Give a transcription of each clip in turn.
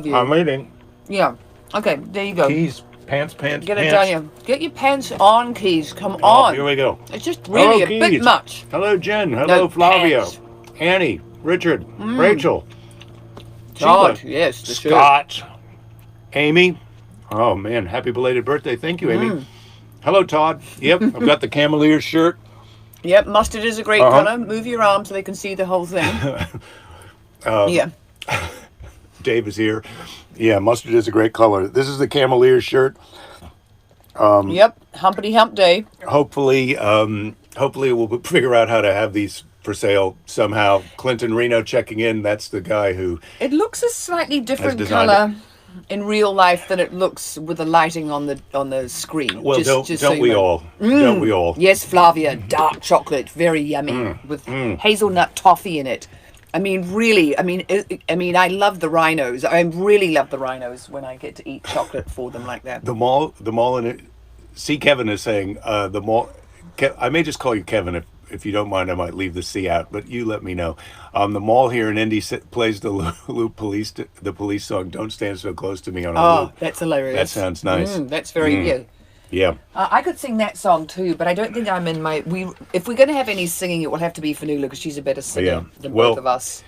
I'm eating. Yeah. Okay, there you go. Keys, pants, Get it down pants. here. Get your pants on, Keys. Come Oh, here on. we go. It's just Hello, really a bit Keys. much. Hello, Jen. No, Hello, Flavio. pants. Annie, Richard, Rachel, Sheila, God, yes, the shirt. Scott, Amy. Oh, man. Happy belated birthday. Thank you, Amy. Hello, Todd. Yep, I've got the Camelier shirt. Yep, mustard is a great Uh-huh. color. Move your arm so they can see the whole thing. Yeah. Dave is here. Yeah, mustard is a great color. This is the Camelier shirt. Yep. Humpity hump day. Hopefully we'll figure out how to have these for sale somehow. Clinton Reno checking in. That's the guy who It looks a slightly different designed color in real life than it looks with the lighting on the screen. well, don't so you we know. all? Don't we all? Yes, Flavia, dark chocolate, very yummy with hazelnut toffee in it. I mean, really. I love the rhinos. I really love the rhinos when I get to eat chocolate for them like that. The mall in it. See, Kevin is saying the mall. I may just call you Kevin if you don't mind. I might leave the C out, but you let me know. The mall here in Indy plays the loop police song "Don't Stand So Close to Me" on a Oh, loop. that's hilarious. That sounds nice. That's very yeah. Yeah. I could sing that song too, but I don't think I'm in my. If we're going to have any singing, it will have to be Fanula because she's a better singer than both of us.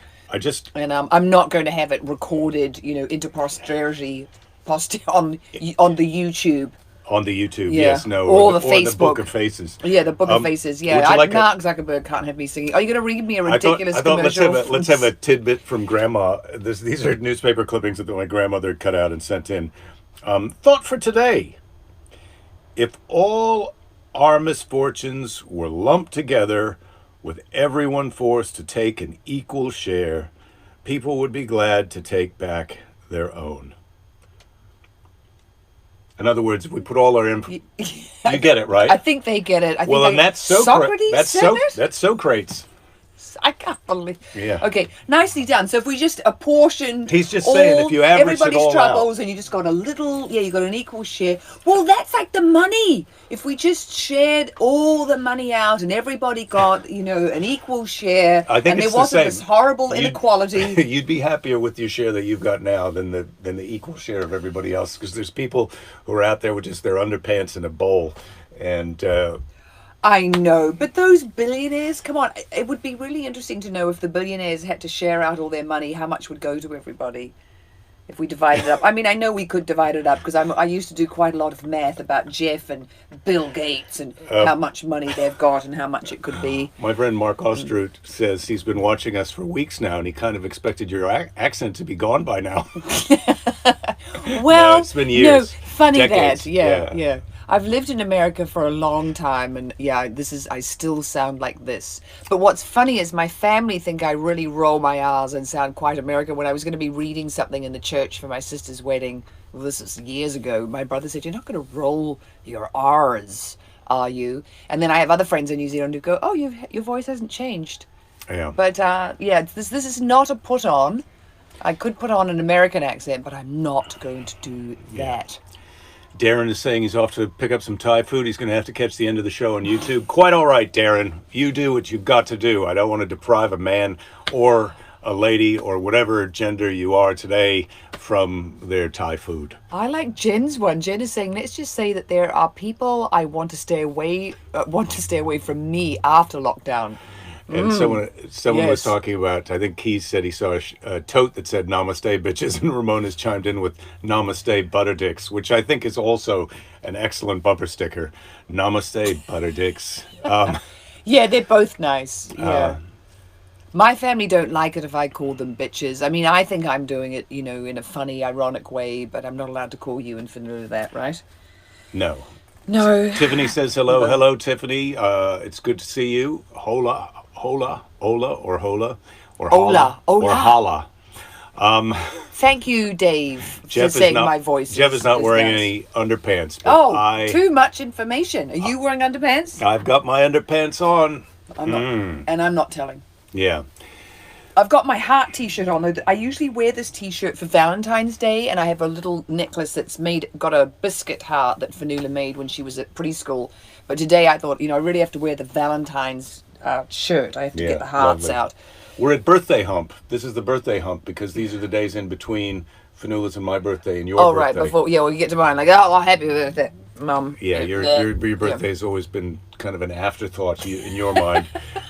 And I'm not going to have it recorded, into posterity, on the YouTube. On the YouTube, Yeah. yes, no, Or the the Book Facebook. of Faces. Yeah, the Book of Faces. Yeah, would you like Mark Zuckerberg can't have me singing. Are you going to read me a ridiculous I thought commercial? let's have a tidbit from Grandma. These are newspaper clippings that my grandmother had cut out and sent in. Thought for today: if all our misfortunes were lumped together, with everyone forced to take an equal share, people would be glad to take back their own. In other words, if we put all our you get it, right? I think they get it. And that's Socrates said it? That's Socrates. I can't believe. Yeah. Okay, nicely done. So if we just apportioned, He's just saying if you average it everybody's all troubles, out. and you just got a little, you got an equal share. Well, that's like the money. If we just shared all the money out, and everybody got, an equal share, I think and it's there wasn't the same. this horrible inequality. You'd be happier with your share that you've got now than the equal share of everybody else, because there's people who are out there with just their underpants in a bowl, and. I know, but those billionaires, come on, it would be really interesting to know if the billionaires had to share out all their money, how much would go to everybody if we divided it up. I mean, I know we could divide it up because I used to do quite a lot of math about Jeff and Bill Gates and how much money they've got and how much it could be. My friend Mark Ostrut says he's been watching us for weeks now, and he kind of expected your accent to be gone by now. Well, no, it's been years. Funny decades. that, yeah. I've lived in America for a long time, and I still sound like this. But what's funny is my family think I really roll my R's and sound quite American. When I was going to be reading something in the church for my sister's wedding, well, this was years ago, my brother said, "You're not going to roll your R's, are you?" And then I have other friends in New Zealand who go, "Oh, your voice hasn't changed." Yeah. But this is not a put on. I could put on an American accent, but I'm not going to do that. Darren is saying he's off to pick up some Thai food. He's going to have to catch the end of the show on YouTube. Quite all right, Darren. You do what you've got to do. I don't want to deprive a man or a lady or whatever gender you are today from their Thai food. I like Jen's one. Jen is saying, let's just say that there are people I want to stay away from me after lockdown. And someone Yes. was talking about, I think Keys said he saw a tote that said Namaste bitches, and Ramona's chimed in with Namaste butterdicks, which I think is also an excellent bumper sticker. Namaste butterdicks. Yeah, they're both nice. Yeah. My family don't like it if I call them bitches. I mean, I think I'm doing it, in a funny, ironic way, but I'm not allowed to call you and Finley that, right? No. Tiffany says hello. Hello, Tiffany. It's good to see you. Hola, or hola, or holla, or holla. Thank you, Dave, for saying my voice. Jeff is not wearing nice. any underpants. But too much information. Are you wearing underpants? I've got my underpants on. I'm not, and I'm not telling. Yeah. I've got my heart t-shirt on. I usually wear this t-shirt for Valentine's Day, and I have a little necklace that's got a biscuit heart that Fanula made when she was at preschool. But today I thought, I really have to wear the Valentine's shirt. I have to get the hearts lovely. out. We're at birthday hump. This is the birthday hump because these are the days in between Fanula's and my birthday and your Oh, right, birthday. before, yeah, we get to mine, like, oh, happy birthday, Mum. Yeah, your birthday has always been kind of an afterthought in your mind,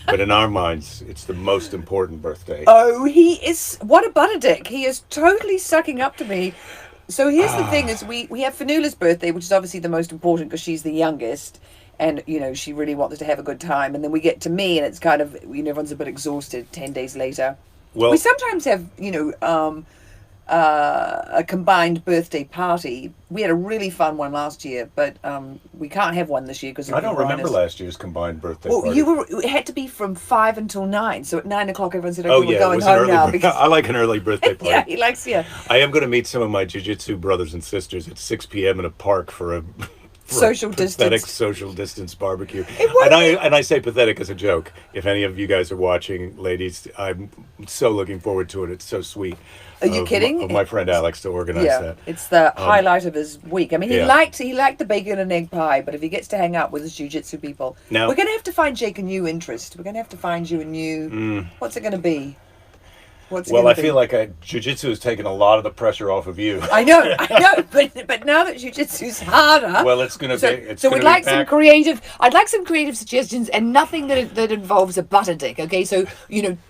but in our minds, it's the most important birthday. Oh, he is, what a butter dick. He is totally sucking up to me. So here's the thing is we have Fanula's birthday, which is obviously the most important because she's the youngest. And, she really wants to have a good time. And then we get to me and it's kind of, everyone's a bit exhausted 10 days later. Well, We sometimes have, a combined birthday party. We had a really fun one last year, but we can't have one this year because I don't remember last year's combined birthday Well, party. it had to be from 5 until 9. So at 9 o'clock, everyone said, Oh, okay, we're yeah, it going was an home early now. birthday. I like an early birthday party. Yeah, he likes, yeah. I am going to meet some of my jiu-jitsu brothers and sisters at 6 p.m. in a park for a Social pathetic distance. social distance barbecue. wasn't- And I say pathetic as a joke. If any of you guys are watching, ladies, I'm so looking forward to it. It's so sweet. Are you kidding? Of my friend Alex to organize Yeah, that. it's the highlight of his week. I mean, he yeah. liked the bacon and egg pie, but if he gets to hang out with his jiu-jitsu people, Now- we're going to have to find Jake a new interest. We're going to have to find you a new... What's it going to be? What's it Well, gonna I feel be? like jiu-jitsu has taken a lot of the pressure off of you. I know, but now that jiu-jitsu's harder... Well, it's going to So, be... It's so gonna we'd be like some back- creative. I'd like some creative suggestions, and nothing that involves a butter dick. Okay, so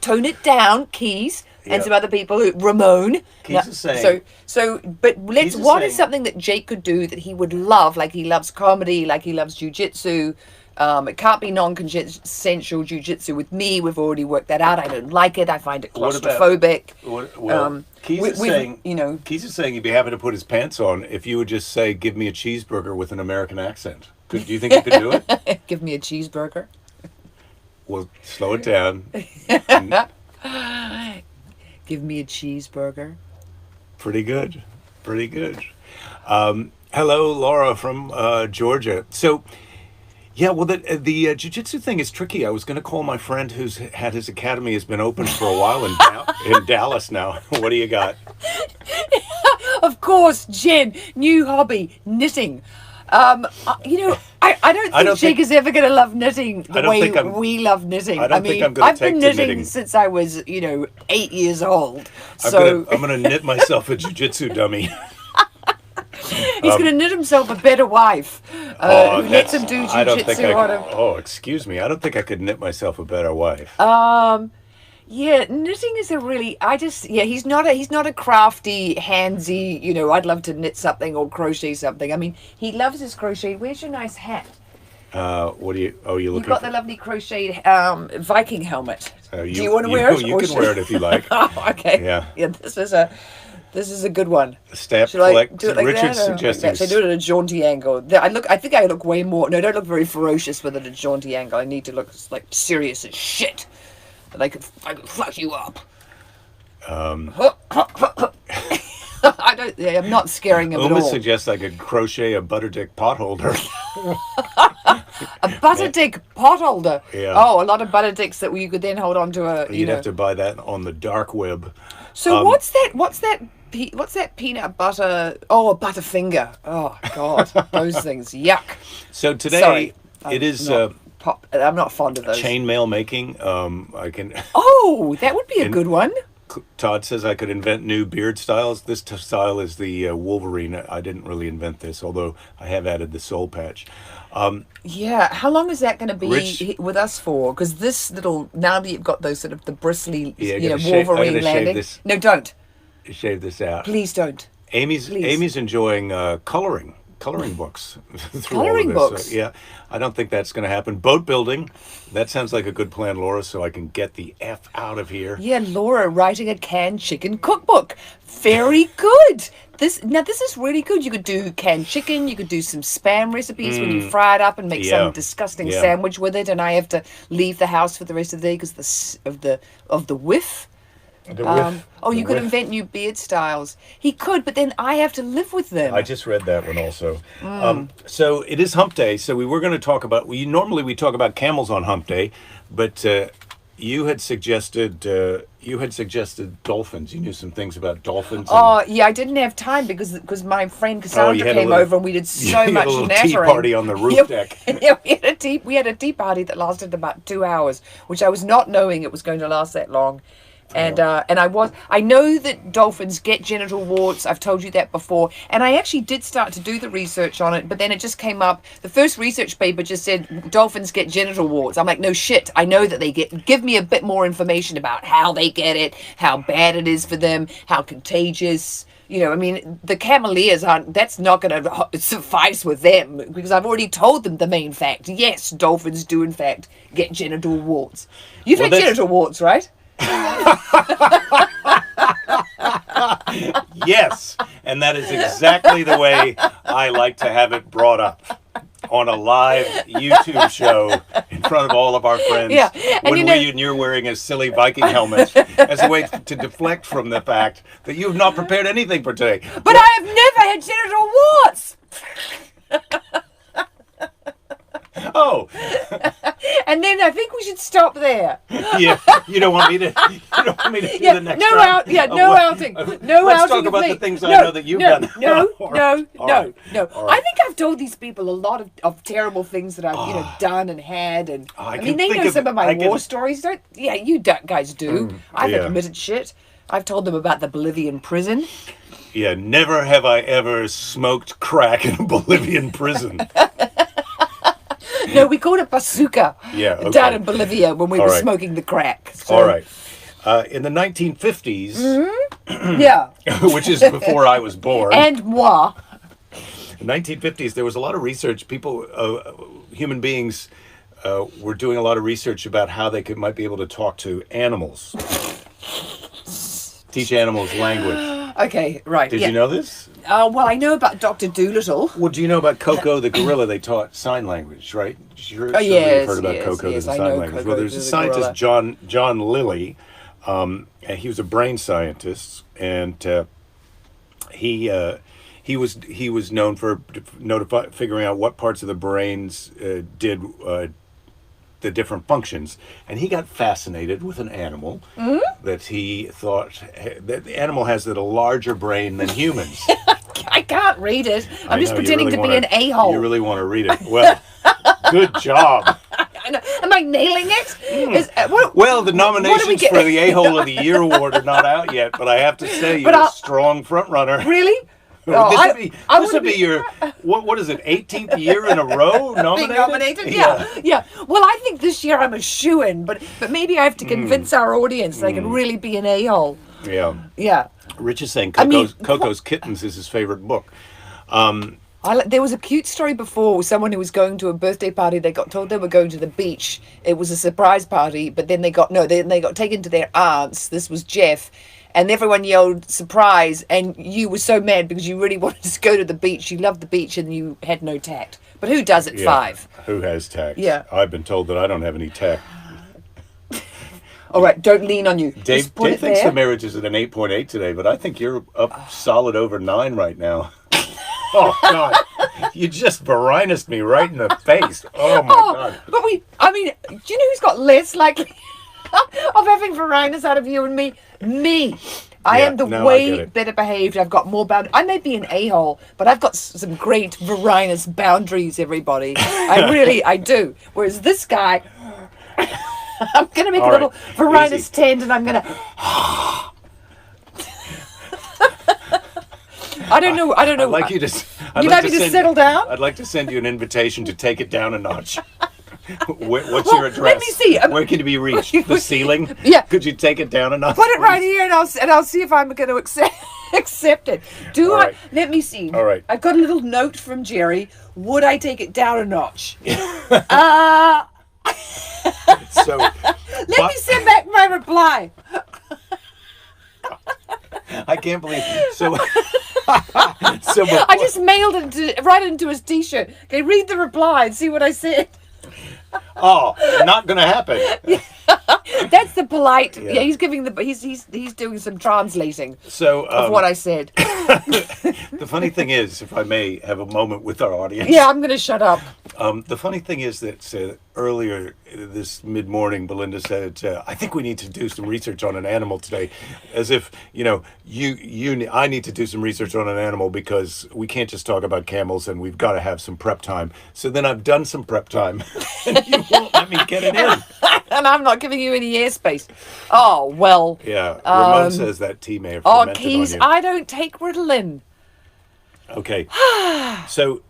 tone it down, Keys, and Yeah. some other people. Ramon. Keys is saying- But let's. Keys is What is saying- something that Jake could do that he would love? Like he loves comedy, like he loves jujitsu. It can't be non-consensual jujitsu with me. We've already worked that out. I don't like it. I find it What about- claustrophobic. Keys is saying... Keys is saying he'd be happy to put his pants on if you would just say, give me a cheeseburger with an American accent. Do you think you could do it? Give me a cheeseburger. Well, slow it down. Give me a cheeseburger. Pretty good. Pretty good. Hello, Laura from Georgia. So, yeah, well, the jiu-jitsu thing is tricky. I was going to call my friend who's had his academy has been open for a while in Dallas now. What do you got? Of course, Jen, new hobby, knitting. I don't think Jake is ever going to love knitting the way we love knitting. I don't think I'm gonna I've take been to knitting knitting. since I was, 8 years old. I'm gonna knit myself a jiu-jitsu dummy. He's going to knit himself a better wife who lets him do I don't think jiu-jitsu on I him. could, oh, excuse me. I don't think I could knit myself a better wife. Yeah, knitting is he's not a crafty, handsy, I'd love to knit something or crochet something. I mean, he loves his crochet. Where's your nice hat? What do you? Oh, you're You've looking. got the lovely crocheted Viking helmet. Do you want to wear it? You or can should- wear it if you like. Oh, okay. Yeah. Yeah, this is a good one. Step Should I collect. do it like Richard's that? Or like suggesting. that? Should I do it at a jaunty angle? I think I look way more. No, I don't look very ferocious with it at a jaunty angle. I need to look like serious as shit. That I could fuck you up. I'm not scaring him at Uma all. suggests I could crochet a butter dick pot holder. A butter dick pot holder. Yeah. Oh, a lot of butter dicks that you could then hold on to a. You'd have to buy that on the dark web. So what's that peanut butter? Oh, a Butterfinger. Oh God, those things. Yuck. So today Sorry, it is I'm not fond of those. chainmail making. I can. Oh, that would be a good one. Todd says I could invent new beard styles. This style is the Wolverine. I didn't really invent this, although I have added the soul patch. Yeah, how long is that going to be Rich- with us for? Because this little, now that you've got those sort of the bristly, Yeah, I gotta shave- I Wolverine gotta shave landing. this. No, don't. Shave this out. Please don't. Amy's Please. enjoying coloring books. through all of Coloring this. books? Yeah, I don't think that's going to happen. Boat building. That sounds like a good plan, Laura. So I can get the F out of here. Yeah, Laura writing a canned chicken cookbook. Very good. This is really good. You could do canned chicken. You could do some spam recipes when you fry it up and make Yeah. some disgusting Yeah. sandwich with it. And I have to leave the house for the rest of the day because of the whiff. You could invent new beard styles. He could, but then I have to live with them. I just read that one also. So it is Hump Day. So we were going to talk about. Normally we talk about camels on Hump Day, but you had suggested dolphins. You knew some things about dolphins. Oh yeah, I didn't have time because my friend Cassandra you had a came little- over and we did so you had a much little nattering. tea party on the roof Yeah, deck. Yeah, we had a tea party that lasted about 2 hours, which I was not knowing it was going to last that long. And I know that dolphins get genital warts. I've told you that before. And I actually did start to do the research on it, but then it just came up. The first research paper just said dolphins get genital warts. I'm like, no shit. I know that they give me a bit more information about how they get it, how bad it is for them, how contagious. I mean, the cameliers that's not going to suffice with them, because I've already told them the main fact. Yes, dolphins do in fact get genital warts. You've had genital warts, right? Yes, and that is exactly the way I like to have it brought up on a live YouTube show in front of all of our friends. Yeah, and when you're wearing a silly Viking helmet as a way to deflect from the fact that you have not prepared anything for today. But I have never had genital warts. Oh. And then I think we should stop there. Yeah, you don't want me to do the next no round? no outing. No Let's outing talk about of the me. things I know that you've done. No. Right. I think I've told these people a lot of terrible things that I've done and had, and I mean they know some of my war stories. Don't? Yeah, you guys do. I've admitted shit. I've told them about the Bolivian prison. Yeah, never have I ever smoked crack in a Bolivian prison. No, we called it bazooka down in Bolivia when we were smoking the crack. So. All right. In the 1950s, yeah, which is before I was born, and moi. In the 1950s, there was a lot of research. Human beings, were doing a lot of research about how they might be able to talk to animals, teach animals language. Okay, right. Did you know this? Well, I know about Dr. Dolittle. Well, do you know about Coco the gorilla? They taught sign language, right? Sure, yes, you've heard about Coco yes, the sign language. Coco Well, there's a scientist, John Lilly, and he was a brain scientist, and he was known for figuring out what parts of the brains did the different functions, and he got fascinated with an animal that he thought that the animal has a larger brain than humans. I can't read it. I'm just pretending to be an a-hole. You really want to read it? Well, good job. Am I nailing it? Well, the nominations for the A-hole of the Year award are not out yet, but I have to say you're a strong front runner. Really? This would be your, what is it, 18th year in a row nominated? Being nominated? Yeah. Well, I think this year I'm a shoo-in, but maybe I have to convince our audience that I can really be an a-hole. Yeah. Yeah. Rich is saying Coco's Kittens is his favorite book. There was a cute story before with someone who was going to a birthday party. They got told they were going to the beach. It was a surprise party, but then they got taken to their aunt's. This was Jeff. And everyone yelled surprise, and you were so mad because you really wanted to go to the beach. You loved the beach, and you had no tact. But who does at 5? Who has tact? Yeah. I've been told that I don't have any tact. All right, don't lean on you. Dave thinks the marriage is at an 8.8 today, but I think you're up solid over 9 right now. Oh, God. You just Varinused me right in the face. Oh, my God. But do you know who's got less likely of having Varinus out of you and me? Me. I am way better behaved. I've got more boundaries. I may be an a-hole, but I've got some great Varinus boundaries, everybody. I do. Whereas this guy, I'm going to make a little Varinus tent, and I'm going to... I don't know. I'd like you to settle down? I'd like to send you an invitation to take it down a notch. What's your address? Let me see. Where can it be reached? The ceiling? Yeah. Could you take it down a notch? Put it right here, and I'll see if I'm going to accept it. Right. Let me see. All right. I've got a little note from Jerry. Would I take it down a notch? So let me send back my reply. I can't believe so. I just mailed it right into his T-shirt. Okay, read the reply and see what I said. Oh, not gonna happen. That's the polite. Yeah, he's giving he's doing some translating. Of what I said. The funny thing is, if I may have a moment with our audience. Yeah, I'm gonna shut up. The funny thing is that earlier this mid-morning, Belinda said, "I think we need to do some research on an animal today," as if I need to do some research on an animal because we can't just talk about camels and we've got to have some prep time. So then I've done some prep time, and you won't let me get it in. And I'm not not giving you any airspace. Oh, well. Yeah, Ramon says that tea may have fermented Keys, on you. I don't take Ritalin. Okay. So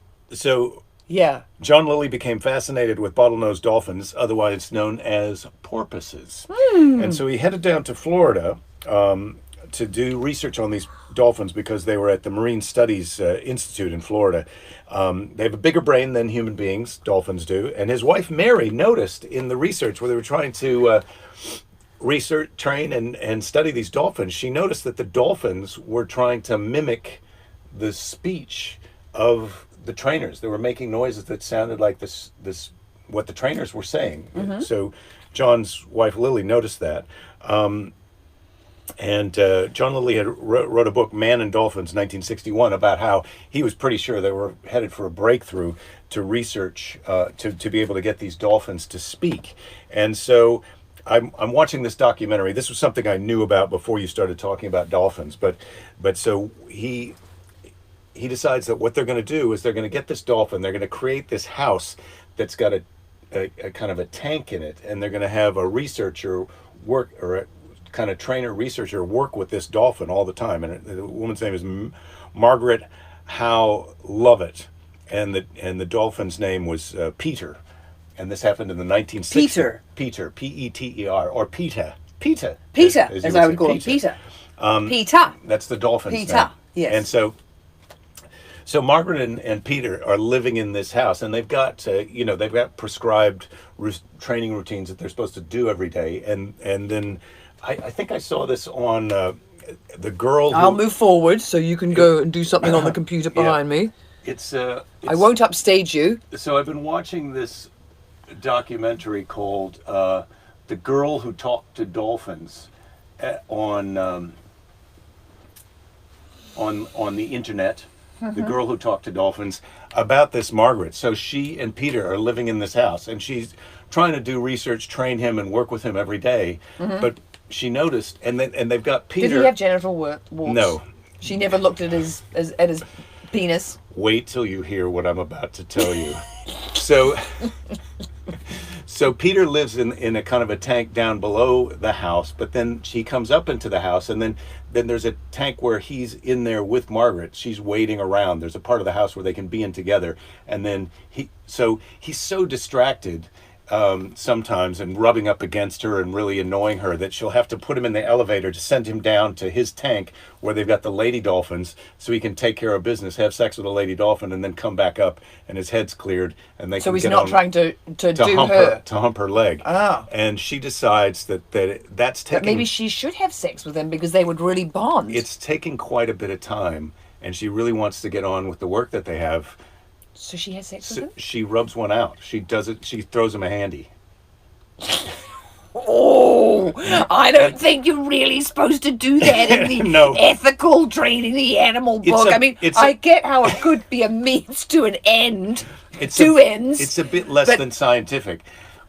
Yeah. John Lilly became fascinated with bottlenose dolphins, otherwise known as porpoises. And so he headed down to Florida to do research on these dolphins because they were at the Marine Studies Institute in Florida. They have a bigger brain than human beings, dolphins do. And his wife, Mary, noticed in the research where they were trying to research, train, and study these dolphins, she noticed that the dolphins were trying to mimic the speech of the trainers. They were making noises that sounded like this what the trainers were saying. So John's wife Lily noticed that. And John Lilly had wrote a book, Man and Dolphins, 1961, about how he was pretty sure they were headed for a breakthrough to research, to be able to get these dolphins to speak. And so I'm watching this documentary. This was something I knew about before you started talking about dolphins. But so he decides that what they're going to do is they're going to get this dolphin. They're going to create this house that's got a kind of a tank in it, and they're going to have a researcher work, or a kind of trainer researcher work with this dolphin all the time. And the woman's name is Margaret Howe Lovett, and the dolphin's name was Peter. And this happened in the 1960s. Peter, Peter, or PETA. PETA, as I would call him, Peter. Peter. That's the dolphin's Peter, name. yes. And so Margaret and Peter are living in this house, and they've got they've got prescribed training routines that they're supposed to do every day. And then I think I saw this on the girl. I'll move forward so you can go and do something on the computer behind me. It's I won't upstage you. So I've been watching this documentary called "The Girl Who Talked to Dolphins" on the internet. The Girl Who Talked to Dolphins, about this Margaret. So she and Peter are living in this house, and she's trying to do research, train him, and work with him every day. But she noticed, and they've got Peter. Did he have genital warts? No. She never looked at his penis. Wait till you hear what I'm about to tell you. So Peter lives in a kind of a tank down below the house, but then he comes up into the house, and then there's a tank where he's in there with Margaret. She's waiting around. There's a part of the house where they can be in together, and then he's so distracted sometimes and rubbing up against her and really annoying her that she'll have to put him in the elevator to send him down to his tank where they've got the lady dolphins so he can take care of business, have sex with a lady dolphin, and then come back up and his head's cleared and they so can he's get not on trying to do hump her. To hump her leg. Ah. And she decides that's taking... But maybe she should have sex with him because they would really bond. It's taking quite a bit of time, and she really wants to get on with the work that they have. So she has sex with him? She rubs one out. She does it. She throws him a handy. Oh, I don't think you're really supposed to do that in the No. ethical training the animal book. I get how it could be a means to an end. Two ends. It's a bit less than scientific.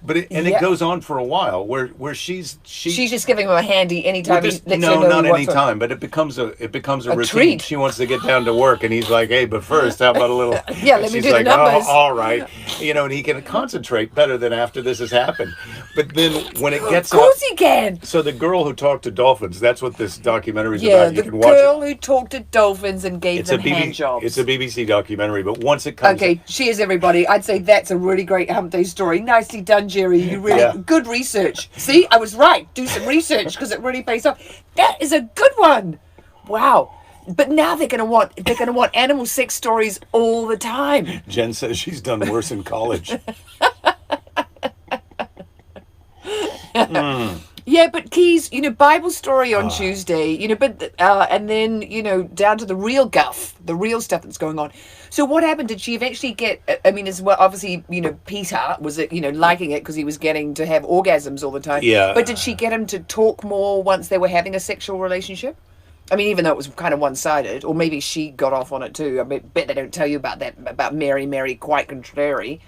But it goes on for a while where she's just giving him a handy anytime he lets her know not he any wants time, but it becomes a routine. treat. She wants to get down to work, and he's like, "Hey, but first, how about a little?" Yeah, let me she's do like, the numbers. "Oh, all right," and he can concentrate better than after this has happened. But then when it gets of course he can. So the girl who talked to dolphins, that's what this documentary is Yeah, about. You the can watch girl it. who talked to dolphins and gave them hand jobs. It's a BBC documentary, but once it comes... Okay, cheers everybody. I'd say that's a really great Humpday story. Nicely done, Jerry. You really good research. See, I was right. Do some research because it really pays off. That is a good one. Wow. But now they're gonna want animal sex stories all the time. Jen says she's done worse in college. Yeah, but Keys, Bible story on Tuesday, but and then down to the real guff, the real stuff that's going on. So what happened? Did she eventually get? I mean, as well, obviously, Peter was liking it because he was getting to have orgasms all the time. Yeah. But did she get him to talk more once they were having a sexual relationship? I mean, even though it was kind of one-sided, or maybe she got off on it too. I bet they don't tell you about that, about Mary, quite contrary,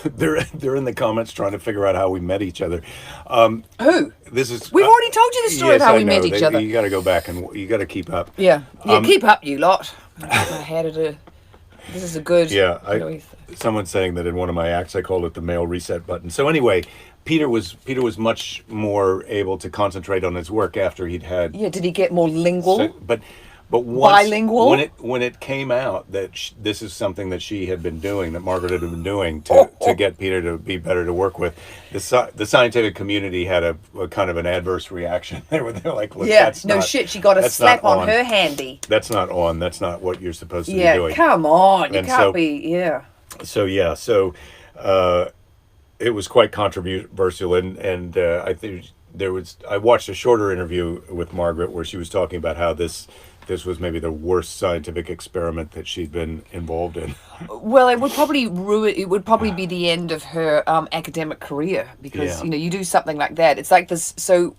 They're in the comments trying to figure out how we met each other. Who? This is... We've already told you the story of how we met each other. You got to go back and you got to keep up. Yeah. Keep up, you lot. I had it. This is a good. Yeah, What do we? someone's saying that in one of my acts I called it the male reset button. So anyway, Peter was much more able to concentrate on his work after he'd had. Yeah. Did he get more lingual, But once bilingual? when it came out that this is something that she had been doing, that Margaret had been doing to get Peter to be better to work with, the scientific community had a kind of an adverse reaction. They're like, look, Yeah. that's No not, shit. She got a that's slap not on her handy. That's not on. That's not what you're supposed to be Yeah. doing. Come on. You And can't so- be. Yeah. So yeah, it was quite controversial, and I think I watched a shorter interview with Margaret where she was talking about how this was maybe the worst scientific experiment that she'd been involved in. Well, it would probably ruin. It would probably be the end of her academic career because Yeah. you do something like that. It's like this. So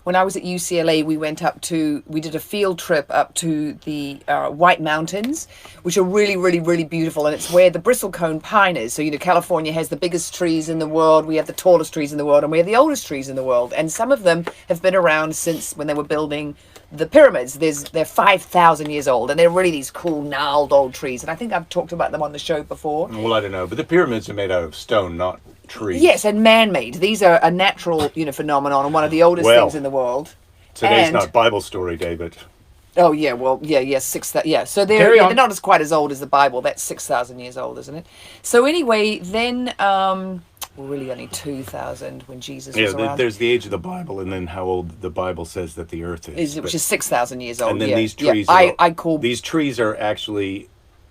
when I was at UCLA, we did a field trip up to the White Mountains, which are really, really, really beautiful, and it's where the bristlecone pine is. So California has the biggest trees in the world. We have the tallest trees in the world, and we have the oldest trees in the world. And some of them have been around since when they were building the pyramids. They're 5,000 years old, and they're really these cool gnarled old trees. And I think I've talked about them on the show before. Well, I don't know, but the pyramids are made out of stone, not trees. Yes, and man-made. These are a natural, phenomenon, and one of the oldest Well, things in the world. Today's And- not Bible story, David. Oh yeah, well, yeah, yeah. So Carry on. they're not as quite as old as the Bible. That's 6,000 years old, isn't it? So anyway, then well, really only 2,000 when Jesus was Yeah, around. there's the age of the Bible, and then how old the Bible says that the Earth is. Which is 6,000 years old. And then yeah. these trees. Yeah. I call these trees are actually.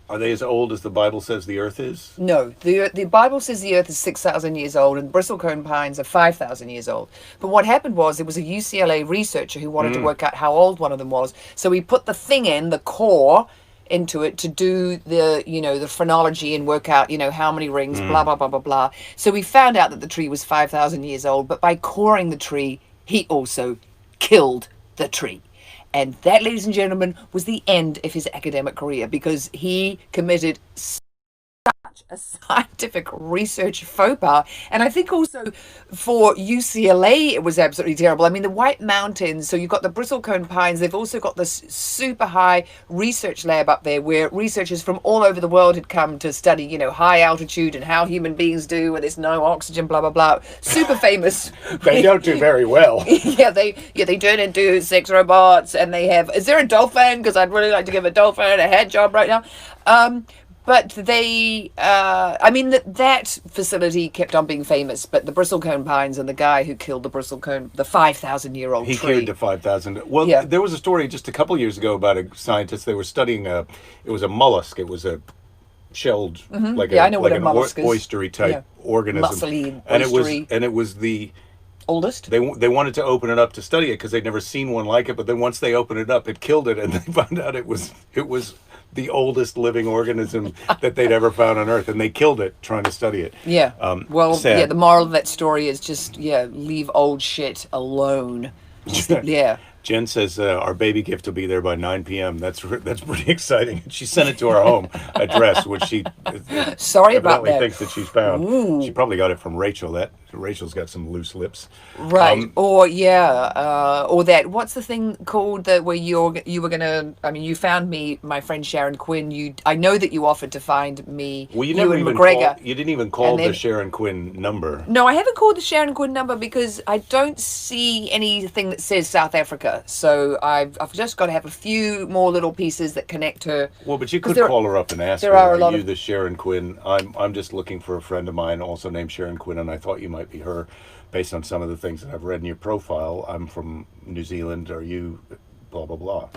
Are they as old as the Bible says the Earth is? No, the Bible says the Earth is 6,000 years old, and bristlecone pines are 5,000 years old. But what happened was, it was a UCLA researcher who wanted to work out how old one of them was. So he put the thing in the core into it to do the phrenology and work out how many rings, blah blah blah blah blah. So we found out that the tree was 5,000 years old. But by coring the tree, he also killed the tree. And that, ladies and gentlemen, was the end of his academic career because he committed such a scientific research faux pas. And I think also for UCLA, it was absolutely terrible. I mean, the White Mountains, so you've got the bristlecone pines. They've also got this super high research lab up there where researchers from all over the world had come to study, high altitude and how human beings do when there's no oxygen, blah, blah, blah. Super famous. They don't do very well. They turn into sex robots, and they have. Is there a dolphin? Because I'd really like to give a dolphin a head job right now. But they, that facility kept on being famous. But the bristlecone pines and the guy who killed the bristlecone, the 5,000-year-old He tree. carried to 5,000. Well, Yeah. there was a story just a couple years ago about a scientist. They were studying it was a mollusk. It was a shelled, like Yeah, I know what a an mollusk is. oystery type Yeah. organism. Muscly, and oystery. it was the Oldest? they wanted to open it up to study it because they'd never seen one like it. But then once they opened it up, it killed it, and they found out it was the oldest living organism that they'd ever found on Earth, and they killed it trying to study it. Yeah. Sad. The moral of that story is just, leave old shit alone. Just, yeah. Jen says our baby gift will be there by 9 p.m. That's pretty exciting. She sent it to our home address, which she Sorry about evidently that. thinks that she's found. Ooh. She probably got it from Rachel. Rachel's got some loose lips. Right. Or that, what's the thing called where you were gonna, you found me, my friend Sharon Quinn. I know that you offered to find me, Well, you never and even McGregor. you didn't even call And then- the Sharon Quinn number. No, I haven't called the Sharon Quinn number because I don't see anything that says South Africa. So I've just got to have a few more little pieces that connect her. Well, but you 'Cause could call her up and ask there her, are a lot you of- the Sharon Quinn? I'm just looking for a friend of mine also named Sharon Quinn, and I thought you might be her based on some of the things that I've read in your profile. I'm from New Zealand. Are you blah, blah, blah?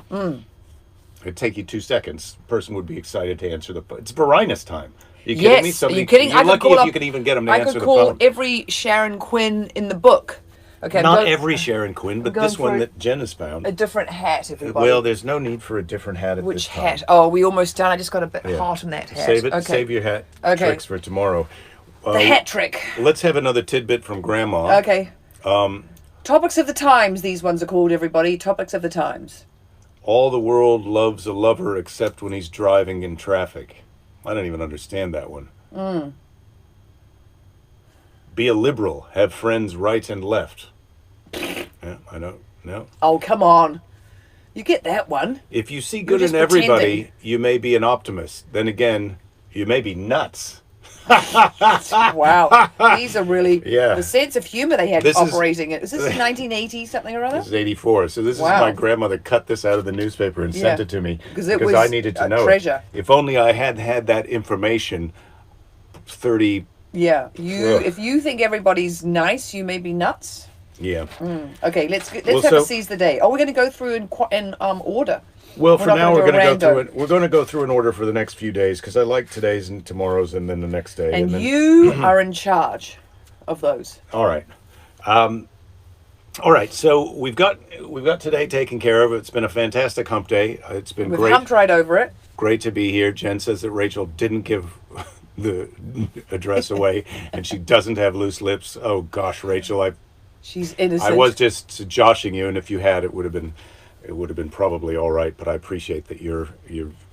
It'd take you 2 seconds. The person would be excited to answer the phone. It's Varinus time. You kidding Yes, me? are you kidding? You're I could lucky call if up- you could even get them to I answer could the call phone. every Sharon Quinn in the book. Okay, Not every Sharon Quinn, but going this one for that Jen has found. a different hat, everybody. Well, there's no need for a different hat at Which this time. hat? Oh, we almost done. I just got a bit Yeah. hot on that hat. Save it. Okay. Save your hat Okay. tricks for tomorrow. The hat trick. Let's have another tidbit from Grandma. Okay. Topics of the times, these ones are called, everybody. Topics of the times. All the world loves a lover except when he's driving in traffic. I don't even understand that one. Be a liberal. Have friends right and left. Yeah, I know. No. Oh, come on. You get that one. If you see You're good in just everybody, pretending. you may be an optimist. Then again, you may be nuts. Wow. These are really Yeah. the sense of humor they had This is- operating it. Is this 1980 something or other? This is 84. So this is Wow. my grandmother cut this out of the newspaper and sent Yeah. it to me Because it was I needed to a know treasure. it. If only I had had that information 30. Yeah. Ugh. If you think everybody's nice, you may be nuts. Yeah. Okay, let's Well, have so- a seize the day. Oh, we're going to go through in order. Well, We're for not now gonna we're do a going to go through rando. it. We're going to go through an order for the next few days because I like today's and tomorrow's and then the next day. And then, you are in charge of those. All right. All right. So we've got today taken care of. It's been a fantastic hump day. It's been We've great. humped right over it. Great to be here. Jen says that Rachel didn't give the address away and she doesn't have loose lips. Oh gosh, Rachel, She's innocent. I was just joshing you, and if you had, it would have been probably all right. But I appreciate that you're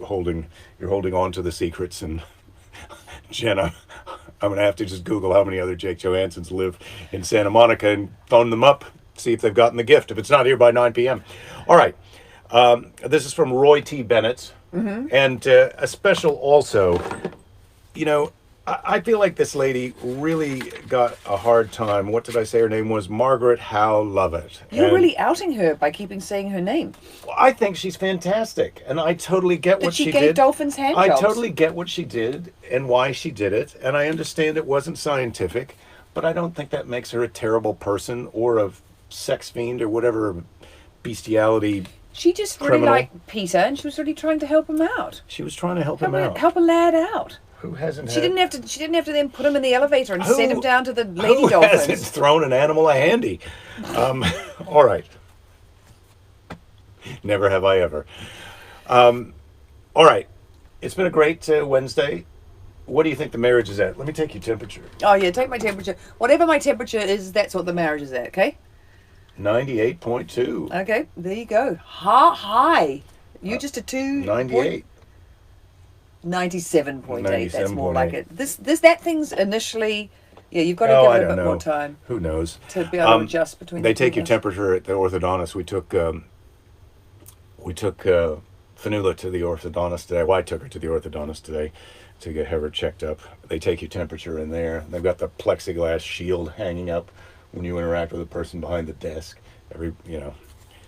holding on to the secrets. And Jenna, I'm gonna have to just Google how many other Jake Johanssons live in Santa Monica and phone them up, see if they've gotten the gift. If it's not here by 9 p.m. All right. This is from Roy T. Bennett, and a special also. You know, I feel like this lady really got a hard time. What did I say her name was? Margaret Howe Lovett. You're And really outing her by keeping saying her name. I think she's fantastic, and I totally get That what she she gave did. Dolphins hand I jobs. totally get what she did and why she did it, and I understand it wasn't scientific, but I don't think that makes her a terrible person or a sex fiend or whatever bestiality. She just really Criminal. liked Peter, and she was really trying to help him out. She was trying to help him out. Help a lad out. Who hasn't? She didn't have to. She didn't have to then put him in the elevator and Who- send him down to the lady Who hasn't dolphins. thrown an animal a handy? All right. Never have I ever. All right. It's been a great Wednesday. What do you think the marriage is at? Let me take your temperature. Oh yeah, take my temperature. Whatever my temperature is, that's what the marriage is at. Okay. 98.2. Okay. There you go. High. You just a 98. 97.8. That's more 97.8. like it. That thing's initially. Yeah, you've got to Oh, give I it a don't bit know. more time Who knows? to be able to adjust between. They the take your fingers. temperature at the orthodontist. We took Fanula to the orthodontist today. Well, I took her to the orthodontist today to get her checked up. They take your temperature in there. They've got the plexiglass shield hanging up when you interact with the person behind the desk.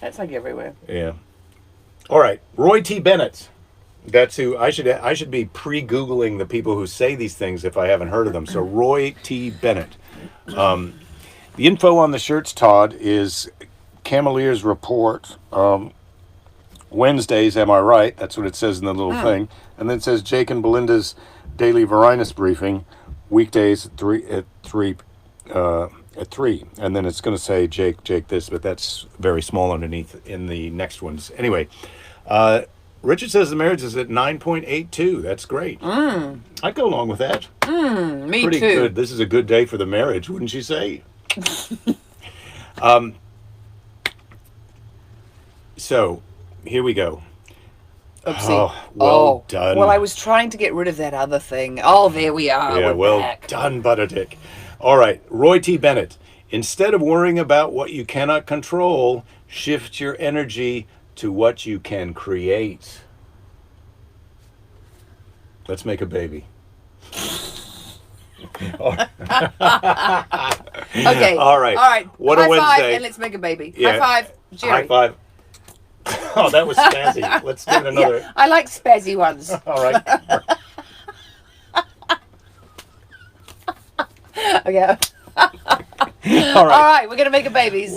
That's like everywhere. Yeah. All right, Roy T. Bennett. That's who I should be pre-googling the people who say these things if I haven't heard of them. So Roy T. Bennett. The info on the shirts, Todd, is Camelier's Report. Wednesdays, am I right? That's what it says in the little thing. And then it says Jake and Belinda's Daily Varinus Briefing, weekdays at 3. And then it's going to say Jake this, but that's very small underneath in the next ones. Anyway, Richard says the marriage is at 9.82. That's great. I'd go along with that. Me Pretty too. good. This is a good day for the marriage, wouldn't you say? So, here we go. Oopsie. Oh, well done. Well, I was trying to get rid of that other thing. Oh, there we are. Yeah, We're well back. done, Butterdick. All right, Roy T. Bennett. Instead of worrying about what you cannot control, shift your energy to what you can create. Let's make a baby. Okay. All right. All right. What High a five Wednesday. and let's make a baby. Yeah. High five, Jerry. High five. Oh, that was spazzy. Let's do it another. Yeah, I like spazzy ones. All right. Okay. All right. All right, we're gonna make a baby. See